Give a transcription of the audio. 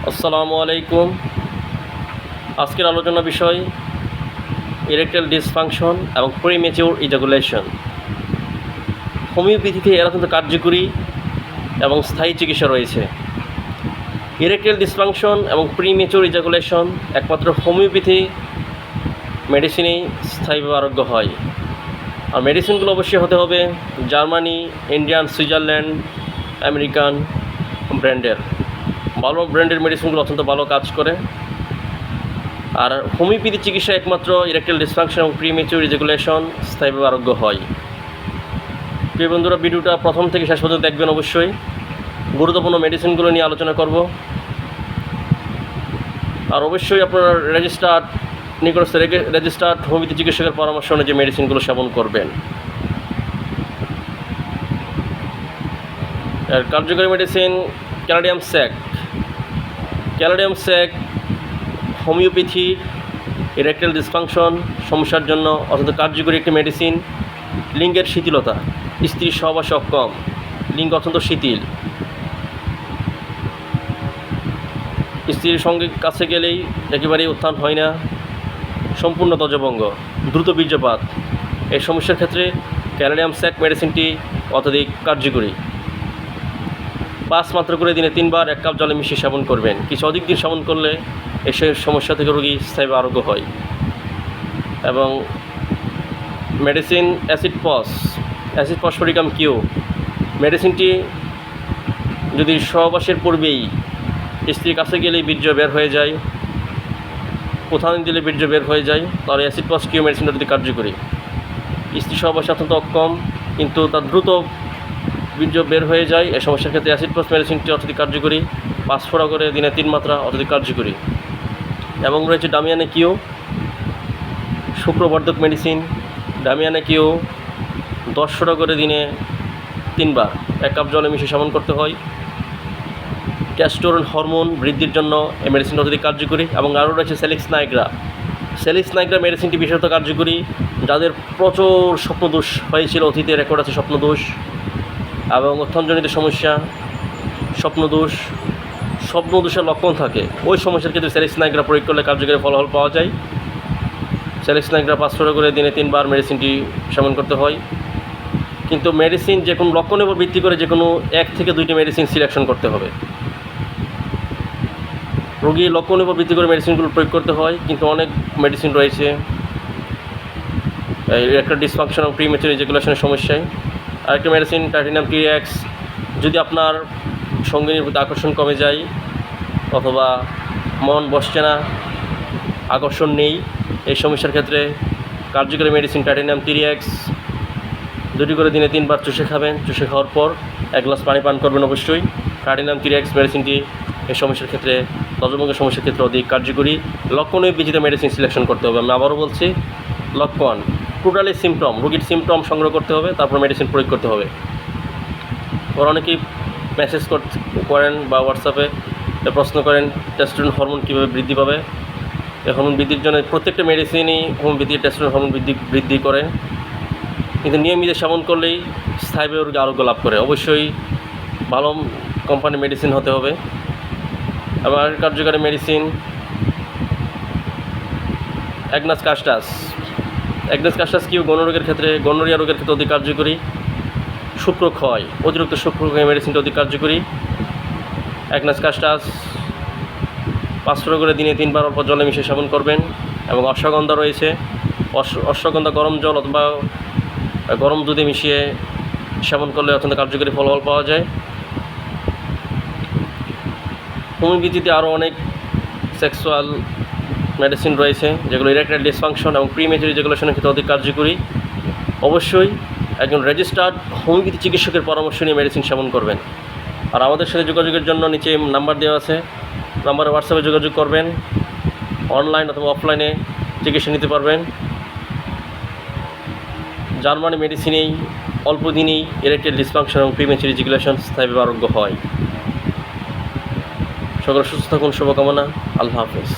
আসসালামু আলাইকুম। আজকের আলোচনা বিষয় ইরেকটাইল ডিসফাংশন এবং প্রিম্যাচিউর ইজাকুলেশন। হোমিওপ্যাথিতে এর অত্যন্ত কার্যকরী এবং স্থায়ী চিকিৎসা রয়েছে। ইরেকটাইল ডিসফাংশন এবং প্রিম্যাচিউর ইজাকুলেশন একমাত্র হোমিওপ্যাথি মেডিসিনেই স্থায়ীভাবে আরোগ্য হয়। আর মেডিসিনগুলো অবশ্যই হতে হবে জার্মানি, ইন্ডিয়ান, সুইজারল্যান্ড, আমেরিকান ব্র্যান্ডের। ভালো ব্র্যান্ডের মেডিসিনগুলো অত্যন্ত ভালো কাজ করে। আর হোমিওপ্যাথি চিকিৎসা একমাত্র ইরেকটাইল ডিসফাংশন এবং প্রিম্যাচিউর ইজাকুলেশন স্থায়ীভাবে আরোগ্য হয়। প্রিয় বন্ধুরা, ভিডিওটা প্রথম থেকে শেষ পর্যন্ত দেখবেন। অবশ্যই গুরুত্বপূর্ণ মেডিসিনগুলো নিয়ে আলোচনা করব। আর অবশ্যই আপনার নিকটস্থ রেজিস্টার্ড হোমিওপ্যাথি চিকিৎসকের পরামর্শ অনুযায়ী মেডিসিনগুলো সেবন করবেন। আর কার্যকরী মেডিসিন ক্যানাডিয়াম স্যাক। ক্যানাডিয়াম স্যাক হোমিওপ্যাথির ইরেকটাইল ডিসফাংশন সমস্যার জন্য অত্যন্ত কার্যকরী একটি মেডিসিন। লিঙ্গের শিথিলতা, স্ত্রীর সহবাসে অক্ষম, লিঙ্গ অত্যন্ত শিথিল, স্ত্রীর সঙ্গে কাছে গেলেই একেবারেই উত্থান হয় না, সম্পূর্ণ ধ্বজভঙ্গ, দ্রুত বীর্যপাত, এই সমস্যার ক্ষেত্রে ক্যানাডিয়াম স্যাক মেডিসিনটি অত্যধিক কার্যকরী। 5 মাত্রা করে দিনে 3 বার 1 কাপ জলে মিশিয়ে সেবন করবেন। কিছু অধিক দিন সেবন করলে এসব সমস্যা থেকে রোগী স্থায়ীভাবে আরোগ্য হয়। এবং মেডিসিন অ্যাসিড ফসফরিকাম কিউ মেডিসিনটি যদি সহবাসের পূর্বেই স্ত্রীর কাছে গেলেই বীর্য বের হয়ে যায়, প্রধান দিলে বীর্য বের হয়ে যায়, তাহলে অ্যাসিড পস কিউ মেডিসিনটা যদি কার্যকরী। স্ত্রী সহবাসে অত্যন্ত অক্ষম কিন্তু তার দ্রুত বীর্য বের হয়ে যায়, এই সমস্যার ক্ষেত্রে অ্যাসিড পস মেডিসিনটি অত্যধিক কার্যকরী। 5 ফোঁটা করে দিনে 3 মাত্রা অত্যধিক কার্যকরী। এবং রয়েছে ডামিয়ানে কিউ, শুক্রবর্ধক মেডিসিন। ডামিয়ানে কিউ 10 ফোঁটা করে দিনে 3 বার 1 কাপ জলে মিশিয়ে সেবন করতে হয়। টেস্টোস্টেরন হরমোন বৃদ্ধির জন্য এই মেডিসিনটা অত্যধিক কার্যকরী। এবং আরও রয়েছে সেলিক্স নাইগ্রা মেডিসিনটি বিশেষত কার্যকরী যাদের প্রচুর স্বপ্নদোষ হয়েছিল, অতীতে রেকর্ড আছে স্বপ্নদোষ এবং অর্থায়নজনিত সমস্যা, স্বপ্নদোষের লক্ষণ থাকে, ওই সমস্যার ক্ষেত্রে সেলিক্স নাইগ্রা প্রয়োগ করলে কার্যকরী ফলাফল পাওয়া যায়। সেলিক্স নাইগ্রা 5 ফোঁটা করে দিনে 3 বার মেডিসিনটি সেবন করতে হয়। কিন্তু মেডিসিন যে কোনো লক্ষণের উপর ভিত্তি করে যে কোনো 1 থেকে 2টি মেডিসিন সিলেকশন করতে হবে। রোগীর লক্ষণের উপর ভিত্তি করে মেডিসিনগুলো প্রয়োগ করতে হয়। কিন্তু অনেক মেডিসিন রয়েছে ইরেকটাইল ডিসফাংশন এবং প্রিম্যাচিউর ইজাকুলেশনের সমস্যায়। আরেকটা মেডিসিন টাইটানিয়াম টিএক্স, যদি আপনার সঙ্গিনীর প্রতি আকর্ষণ কমে যায় অথবা মন বসছে না, আকর্ষণ নেই, এই সমস্যার ক্ষেত্রে কার্যকরী মেডিসিন টাইটানিয়াম টিএক্স 2টি করে দিনে 3 বার চুষে খাবেন। চুষে খাওয়ার পর 1 গ্লাস পানি পান করবেন অবশ্যই। টাইটানিয়াম টিএক্স মেডিসিনটি এই সমস্যার ক্ষেত্রে, ধ্বজভঙ্গের সমস্যার ক্ষেত্রে অধিক কার্যকরী। লক্ষণে বিজিত মেডিসিন সিলেকশন করতে হবে। আমি আবারও বলছি, লক্ষণ টোটালি সিমটম, রোগীর সিমটম সংগ্রহ করতে হবে, তারপর মেডিসিন প্রয়োগ করতে হবে। ওরা অনেকেই মেসেজ করেন বা হোয়াটসঅ্যাপে প্রশ্ন করেন টেস্টোস্টেরন হরমোন কীভাবে বৃদ্ধি পাবে। এই হরমোন বৃদ্ধির জন্য প্রত্যেকটা মেডিসিনই হোমিওপ্যাথি টেস্টোস্টেরন হরমোন বৃদ্ধি করে, কিন্তু নিয়মিত সেবন করলেই স্থায়ীভাবে রোগী আরোগ্য লাভ করে। অবশ্যই ভালো কোম্পানির মেডিসিন হতে হবে। আবার কার্যকারী medicine agnus custard Q gonorrhoea রোগের ক্ষেত্রে অধিক কার্যকরী। শুক্রক্ষয়, অতিরিক্ত শুক্রক্ষয় মেডিসিনটা অধিক কার্যকরী। অ্যাগনাস কাস্টাস 5 ফোঁটা করে দিনে 3 বার অল্প জলে মিশিয়ে সেবন করবেন। এবং অশ্বগন্ধা রয়েছে, অশ্বগন্ধা গরম জল অথবা গরম দুধে মিশিয়ে সেবন করলে অত্যন্ত কার্যকরী ফলাফল পাওয়া যায়। হোমিওপ্যাথিতে আরও অনেক সেক্সুয়াল মেডিসিন রয়েছে যেগুলো ইরেকটাইল ডিসফাংশন এবং প্রিম্যাচিউর ইজাকুলেশনের ক্ষেত্রে অধিক কার্যকরী। অবশ্যই একজন রেজিস্টার্ড হোমিওপ্যাথি চিকিৎসকের পরামর্শ নিয়ে মেডিসিন সেবন করবেন। আর আমাদের সাথে যোগাযোগের জন্য নিচে নাম্বার দেওয়া আছে, নাম্বারে হোয়াটসঅ্যাপে যোগাযোগ করবেন। অনলাইন অথবা অফলাইনে চিকিৎসা নিতে পারবেন। জার্মানি মেডিসিনেই অল্প দিনেই ইরেকটাইল ডিসফাংশন এবং প্রিম্যাচিউর ইজাকুলেশন স্থায়ীভাবে আরোগ্য হয়। সকল সুস্থ থাকুন, শুভকামনা। আল্লাহ হাফেজ।